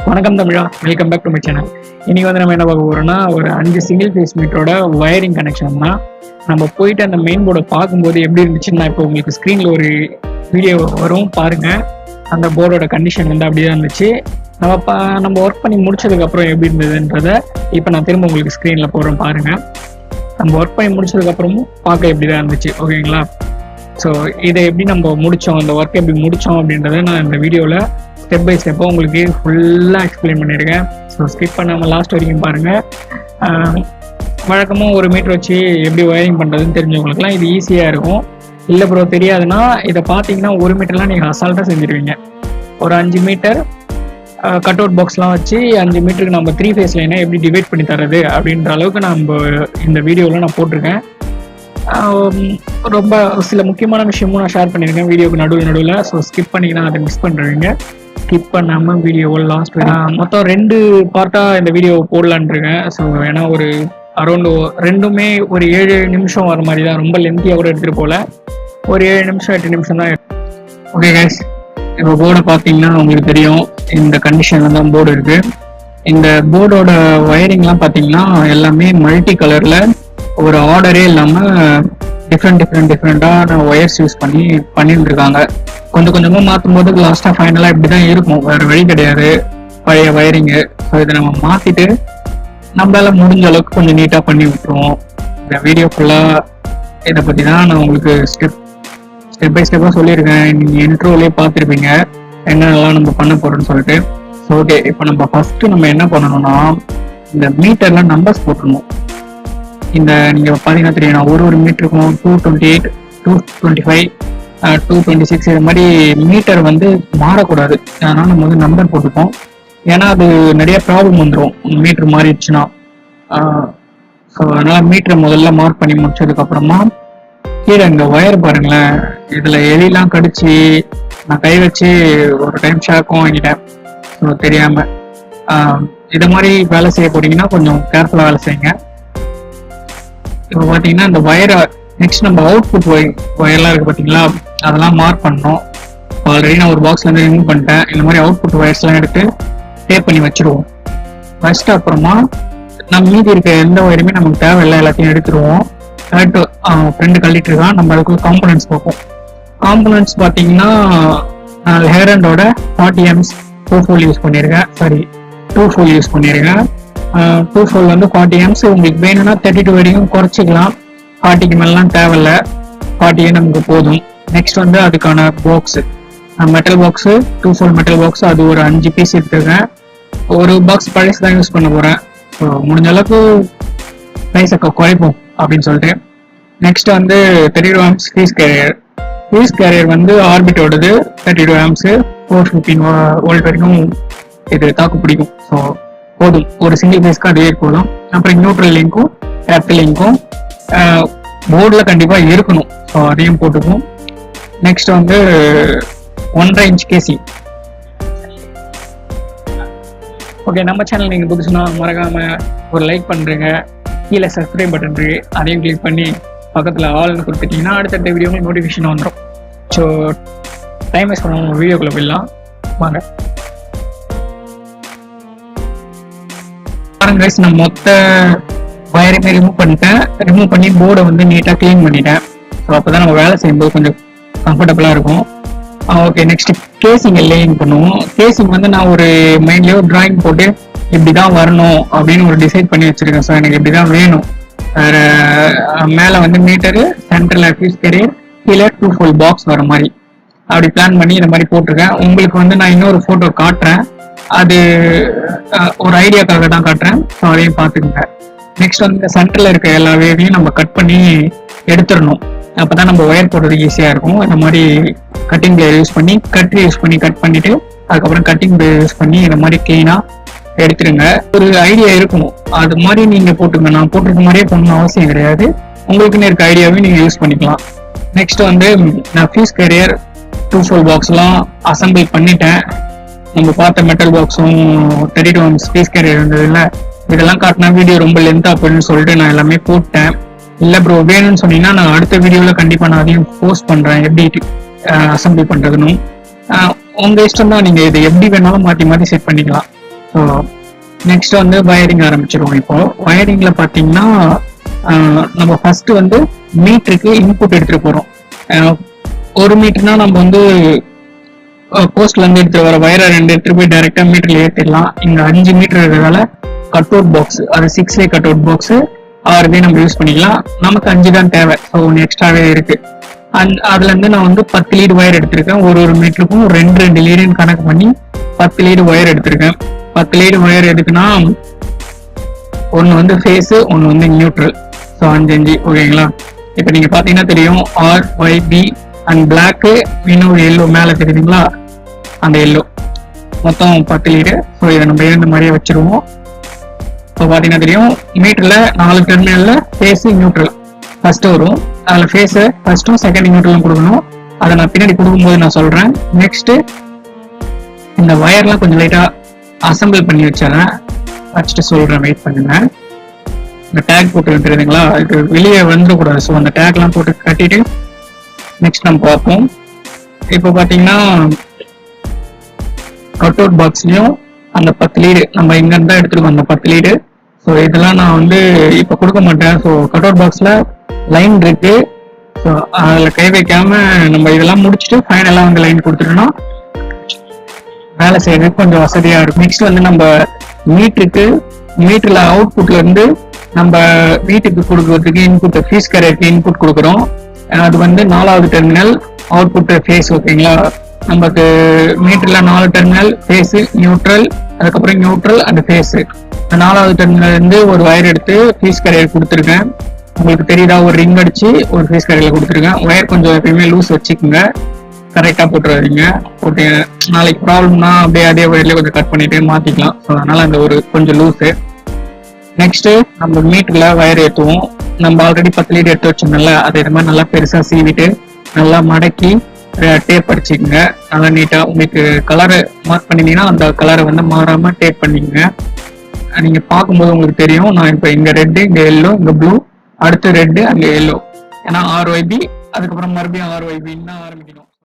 வணக்கம் தமிழா, welcome back to my channel. இன்னைக்கு வந்து நம்ம என்ன பார்க்க போறோம்னா, ஒரு 5 சிங்கிள் ஃபேஸ் மீட்டரோட வயரிங் கனெக்ஷன் தான். நம்ம போயிட்டு அந்த மெயின் போர்டை பார்க்கும்போது எப்படி இருந்துச்சுன்னா, இப்போ உங்களுக்கு ஸ்க்ரீனில் ஒரு வீடியோ வரும் பாருங்க. அந்த போர்டோட கண்டிஷன் வந்து அப்படியே இருந்துச்சு. நம்ம ஒர்க் பண்ணி முடிச்சதுக்கப்புறம் எப்படி இருந்ததுன்றதை இப்போ நான் திரும்ப உங்களுக்கு ஸ்க்ரீனில் போடுறேன் பாருங்க. நம்ம ஒர்க் பண்ணி முடிச்சதுக்கப்புறமும் பார்க்க எப்படி தான் இருந்துச்சு, ஓகேங்களா? ஸோ இதை எப்படி நம்ம முடித்தோம், அந்த ஒர்க் எப்படி முடித்தோம் அப்படின்றத நான் இந்த வீடியோவில் ஸ்டெப் பை ஸ்டெப்பாக உங்களுக்கு ஃபுல்லாக எக்ஸ்பிளைன் பண்ணியிருக்கேன். ஸோ ஸ்கிப் பண்ணாமல் லாஸ்ட் வரைக்கும் பாருங்கள். வழக்கமாக ஒரு மீட்டர் வச்சு எப்படி ஒயரிங் பண்ணுறதுன்னு தெரிஞ்சவங்களுக்குலாம் இது ஈஸியாக இருக்கும். இல்லை ப்ரோ தெரியாதுன்னா இதை பார்த்தீங்கன்னா 1 மீட்டர்லாம் நீங்கள் அசால்ட்டாக செஞ்சுருவீங்க. ஒரு 5 மீட்டர் கட் அவுட் பாக்ஸ்லாம் வச்சு 5 மீட்டருக்கு நம்ம 3 ஃபேஸ் லைனை எப்படி டிவைட் பண்ணி தரது அப்படின்ற அளவுக்கு நம்ம இந்த வீடியோவில் நான் போட்டிருக்கேன். ரொம்ப சில முக்கியமான விஷயமும் நான் ஷேர் பண்ணியிருக்கேன் வீடியோக்கு நடுவில். ஸோ ஸ்கிப் பண்ணிங்கன்னா அதை மிஸ் பண்ணுறீங்க. ஸ்கிப் பண்ணாமல் வீடியோவை லாஸ்ட் மொத்தம் 2 பார்ட்டாக இந்த வீடியோ போடலான் இருக்கேன். ஸோ ஏன்னா ஒரு அரௌண்ட் ரெண்டுமே ஒரு 7 நிமிஷம் வர மாதிரி தான், ரொம்ப லென்த்தியாக கூட எடுத்துகிட்டு போகல. ஒரு 7 நிமிஷம் 8 நிமிஷம் தான். ஓகே கைஸ், இப்போ போர்டை பார்த்தீங்கன்னா உங்களுக்கு தெரியும் இந்த கண்டிஷனில் தான் போர்டு இருக்குது. இந்த போர்டோட ஒயரிங்லாம் பார்த்தீங்கன்னா எல்லாமே மல்டி கலரில் ஒரு ஆர்டரே இல்லாமல் டிஃப்ரெண்டான ஒயர்ஸ் யூஸ் பண்ணிட்டு இருக்காங்க. கொஞ்சம் கொஞ்சமாக மாற்றும் போது லாஸ்ட்டாக ஃபைனலாக இப்படி தான் இருக்கும், வேறு வழி கிடையாது பழைய ஒயரிங்கு. ஸோ இதை நம்ம மாற்றிட்டு நம்மளால முடிஞ்ச அளவுக்கு கொஞ்சம் நீட்டாக பண்ணி விட்டுருவோம். இந்த வீடியோ ஃபுல்லாக இதை பற்றி தான் நான் உங்களுக்கு ஸ்டெப் பை ஸ்டெப்பாக சொல்லியிருக்கேன். நீங்கள் இன்ட்ரோவிலே பார்த்துருப்பீங்க என்னென்னலாம் நம்ம பண்ண போகிறோம்னு சொல்லிட்டு. ஸோ ஓகே, இப்போ நம்ம என்ன பண்ணணும்னா, இந்த மீட்டரில் நம்பர்ஸ் போட்டுருணும். இந்த நீங்கள் பார்த்தீங்கன்னா தெரியும், ஒரு மீட்டருக்கும் 228, 225, 226 இது மாதிரி மீட்டர் வந்து மாறக்கூடாது. அதனால் நம்ம வந்து நம்பர் போட்டுப்போம். ஏன்னா அது நிறைய ப்ராப்ளம் வந்துடும் மீட்டர் மாறிடுச்சுன்னா. ஸோ அதனால் மீட்டரை முதல்ல மார்க் பண்ணி முடிச்சதுக்கப்புறமா கீழே இந்த ஒயர் பாருங்களேன், இதில் எலிலாம் கடிச்சு நான் கை வச்சு ஒரு டைம் ஷாக்கும் வாங்கிட்டேன். ஸோ தெரியாமல் இதை மாதிரி வேலை செய்ய போறீங்கன்னா கொஞ்சம் கேர்ஃபுல்லாக வேலை செய்யுங்க. இப்போ பார்த்தீங்கன்னா இந்த ஒயரை நெக்ஸ்ட் நம்ம அவுட்புட் ஒயர்லாம் இருக்குது பார்த்தீங்களா, அதெல்லாம் மார்க் பண்ணோம். ஆல்ரெடி நான் ஒரு பாக்ஸ்லேருந்து ரிமூவ் பண்ணிட்டேன். இந்த மாதிரி அவுட்புட் ஒயர்ஸ்லாம் எடுத்து டேப் பண்ணி வச்சுருவோம். ஃபஸ்ட்டு அப்புறமா நம்ம மீதி இருக்க எந்த ஒயருமே நமக்கு தேவையில்லை, எல்லாத்தையும் எடுத்துருவோம். ஃப்ரெண்டு கழட்டிட்டு இருக்கான். நம்ம அதுக்கு காம்பனன்ட்ஸ் பார்ப்போம். காம்பனன்ட்ஸ் பார்த்தீங்கன்னா நான் ஹேரண்டோட 40 amps 2 யூஸ் பண்ணியிருக்கேன். 2 யூஸ் பண்ணியிருக்கேன். 2 வந்து 40 amps. உங்களுக்கு வேணும்னா 32 வரைக்கும் குறைச்சிக்கலாம். 40க்கு மேலாம் தேவையில்லை, 40 நமக்கு போதும். நெக்ஸ்ட் வந்து அதுக்கான box, metal box, 2 metal box, அது ஒரு 5 பீஸ் எடுத்துருக்கேன். ஒரு பாக்ஸ் பழைசு தான் யூஸ் பண்ண போகிறேன். ஸோ முடிஞ்ச அளவுக்கு ப்ரைஸை குறைப்போம் அப்படின்னு சொல்லிட்டு. நெக்ஸ்ட் வந்து 32 amps ஃபீஸ் கேரியர் வந்து ஆர்பிட்டோடது 32 amps 415 வோல்ட் வரைக்கும் இது தாக்கு பிடிக்கும். ஸோ போதும், ஒரு சிங்கிள் ஃபேஸ்க்கு அதுவே போதும். அப்புறம் நியூட்ரல் லிங்க்கும் கேபிட்டல் லிங்க்கும் போர்டில் கண்டிப்பாக இருக்கணும். ஸோ அதையும் போட்டுக்கும். நெக்ஸ்ட் வந்து 1.5 inch கேசி. ஓகே, நம்ம சேனல் நீங்கள் புதுசுனா மறக்காமல் ஒரு லைக் பண்ணுறீங்க. கீழே சப்ஸ்கிரைப் பட்டன் இருக்கு, அதையும் கிளிக் பண்ணி பக்கத்தில் ஆல்னு கொடுத்துட்டிங்கன்னா அடுத்தடுத்த வீடியோவில் நோட்டிஃபிகேஷன் வந்துடும். ஸோ டைம் வேஸ்ட் பண்ணாமல் வீடியோக்குள்ளே போயிடலாம் வாங்க. நான் மொத்த வயருமே ரிமூவ் பண்ணி போர்டை வந்து நீட்டாக க்ளீன் பண்ணிட்டேன். ஸோ அப்போ தான் நம்ம வேலை செய்யும்போது கொஞ்சம் கம்ஃபர்டபுளாக இருக்கும். ஓகே, நெக்ஸ்ட் கேசிங் லேயிங் பண்ணுவோம். கேசிங் வந்து நான் ஒரு மைண்ட்லேயே ஒரு டிராயிங் போட்டு இப்படி தான் வரணும் அப்படின்னு ஒரு டிசைட் பண்ணி வச்சுருக்கேன். ஸோ எனக்கு இப்படி தான் வேணும். மேலே வந்து மீட்டரு, சென்ட்ரல் ஃபீஸ் கேரியர், கீழே 2 பாக்ஸ் வர மாதிரி அப்படி பிளான் பண்ணி இந்த மாதிரி போட்டிருக்கேன். உங்களுக்கு வந்து நான் இன்னொரு ஃபோட்டோ காட்டுறேன், அது ஒரு ஐடியாக்காக தான் காட்டுறேன். ஸோ அதையும் பார்த்துக்கோங்க. நெக்ஸ்ட் வந்து இந்த சென்டரில் இருக்க எல்லா வேவையும் நம்ம கட் பண்ணி எடுத்துடணும். அப்போ தான் நம்ம ஒயர் போடுறதுக்கு ஈஸியாக இருக்கும். இந்த மாதிரி கட்டிங் பிளேயர் யூஸ் பண்ணி கட் பண்ணிவிட்டு அதுக்கப்புறம் கட்டிங் பிளேயர் யூஸ் பண்ணி இந்த மாதிரி க்ளீனாக எடுத்துருங்க. ஒரு ஐடியா இருக்கணும், அது மாதிரி நீங்கள் போட்டுங்க. நான் போட்டிருக்க மாதிரியே பண்ணணும் அவசியம் கிடையாது. உங்களுக்குன்னு இருக்க ஐடியாவையும் நீங்கள் யூஸ் பண்ணிக்கலாம். நெக்ஸ்ட் வந்து நான் ஃபீஸ் கேரியர் 2 பாக்ஸ்லாம் அசம்பிள் பண்ணிட்டேன். நம்ம பார்த்த மெட்டல் பாக்ஸும் 32 amps ஃபீஸ் கேரியர் இருந்தது இல்லை, இதெல்லாம் காட்டினா வீடியோ ரொம்ப லென்த்தாக போயிடுன்னு சொல்லிட்டு நான் எல்லாமே போட்டேன். இல்லை ப்ரோ வேணும்னு சொன்னீங்கன்னா நான் அடுத்த வீடியோவில் கண்டிப்பாக நான் அதையும் போஸ்ட் பண்ணுறேன், எப்படி அசம்பிள் பண்ணுறதுன்னு. உங்கள் இஷ்டம் தான், நீங்கள் இதை எப்படி வேணாலும் மாற்றி மாற்றி செட் பண்ணிக்கலாம். ஸோ நெக்ஸ்ட் வந்து வயரிங் ஆரம்பிச்சிருவோம். இப்போ வயரிங்ல பாத்தீங்கன்னா நம்ம ஃபர்ஸ்ட் வந்து மீட்டருக்கு இன்புட் எடுத்துட்டு போறோம். 1 மீட்டர்னா நம்ம வந்து போஸ்ட்ல இருந்து எடுத்து வர வயரை 2 எடுத்துட்டு போய் டைரக்டா மீட்டர்ல ஏற்றிடலாம். இங்க 5 மீட்டர் இருக்கிறதால கட் அவுட் பாக்ஸ், அது 6 கட் அவுட் பாக்ஸ் 6 நம்ம யூஸ் பண்ணிக்கலாம். நமக்கு 5 தான் தேவை, ஸோ ஒன்று எக்ஸ்ட்ராவே இருக்கு. அதுல இருந்து நான் வந்து 10 லீடு வயர் எடுத்திருக்கேன். ஒரு மீட்டருக்கும் 2 லீடுன்னு கணக்கு பண்ணி 10 லீடு வயர் எடுத்திருக்கேன். 10 லீடு வயர் எதுக்குன்னா, ஒன்னு வந்து ஃபேஸ், ஒன்னு வந்து நியூட்ரல். ஸோ 5 ஓகேங்களா. இப்போ நீங்க பாத்தீங்கன்னா தெரியும், RYB அண்ட் பிளாக், இன்னொரு எல்லோ மேல தெரியுதுங்களா, அந்த எல்லோ மொத்தம் 10 லீடு. ஸோ இதை நம்ம இந்த மாதிரியே வச்சிருவோம். இப்போ பாத்தீங்கன்னா தெரியும், மீட்டர்ல 4 டெர்மினல்ல ஃபேஸ் நியூட்ரல் ஃபர்ஸ்ட் வரும். அதில் ஃபேஸ் ஃபர்ஸ்டும் செகண்ட் நியூட்ரலும் கொடுக்கணும். அதை நான் பின்னாடி கொடுக்கும்போது நான் சொல்றேன். நெக்ஸ்ட் இந்த வயர்லாம் கொஞ்சம் லைட்டா அசம்பிள் பண்ணி வச்சிடறேன், வச்சுட்டு சொல்றேன், வெயிட் பண்ணுங்க. இந்த டேக் போட்டு வந்துருதுங்களா, இது வெளியே வந்துடக்கூடாது. ஸோ அந்த டேக்லாம் போட்டு கட்டிட்டு நெக்ஸ்ட் நம்ம பார்ப்போம். இப்போ பார்த்தீங்கன்னா கட் அவுட் பாக்ஸ்லயும் அந்த 10 லீடு நம்ம இங்க இருந்தா எடுத்துருக்கோம், அந்த 10 லீடு. ஸோ இதெல்லாம் நான் வந்து இப்போ கொடுக்க மாட்டேன். ஸோ கட் அவுட் பாக்ஸ்ல லைன் இருக்கு. ஸோ அதில் கை வைக்காம நம்ம இதெல்லாம் முடிச்சுட்டு ஃபைனலாக வந்து லைன் கொடுத்துட்டோம்னா வேலை செய்யறதுக்கு கொஞ்சம் வசதியா இருக்கும். நெக்ஸ்ட் வந்து நம்ம மீட்டர்ல அவுட்புட்ல இருந்து நம்ம வீட்டுக்கு கொடுக்கறதுக்கு இன்புட், ஃபீஸ் கேரியருக்கு இன்புட் கொடுக்குறோம். அது வந்து 4வது டெர்மினல் அவுட்புட் ஃபேஸ். ஓகேங்களா, நமக்கு மீட்டர்ல 4 டெர்மினல், ஃபேஸ், நியூட்ரல், அதுக்கப்புறம் நியூட்ரல் அண்ட் ஃபேஸ். 4வது டெர்மினல் இருந்து ஒரு வயர் எடுத்து ஃபீஸ் கேரியர் கொடுத்துருக்கேன். உங்களுக்கு தெரியுதா, ஒரு ரிங் அடிச்சு ஒரு ஃபேஸ் கேரியர்ல கொடுத்துருக்கேன். வயர் கொஞ்சம் எப்பயுமே லூஸ் வச்சுக்கோங்க, கரெக்டா போட்டுறாதீங்க. போட்டு நாளைக்கு ப்ராப்ளம்னா அப்படியே அதே வயர்ல கொஞ்சம் கட் பண்ணிட்டு மாத்திக்கலாம். ஸோ அதனால அந்த ஒரு கொஞ்சம் லூஸு. நெக்ஸ்ட் நம்ம மீட்டர்ல வயர் ஏற்றுவோம். நம்ம ஆல்ரெடி 10 லீடு எடுத்து வச்சோம்ல, அதை இது மாதிரி நல்லா பெருசா சீவிட்டு நல்லா மடக்கி டேப் அடிச்சுக்கோங்க. நல்லா நீட்டா உங்களுக்கு கலரை மார்க் பண்ணிட்டீங்கன்னா அந்த கலரை வந்து மாறாம டேப் பண்ணிக்கோங்க. நீங்க பார்க்கும்போது உங்களுக்கு தெரியும், நான் இப்போ இங்க ரெட்டு, இங்க எல்லோ, இங்க ப்ளூ, அடுத்து ரெட்டு, அங்க எல்லோ. ஏன்னா RYB, அதுக்கப்புறம் மறுபடியும் RYB தான் ஆரம்பிக்கணும்.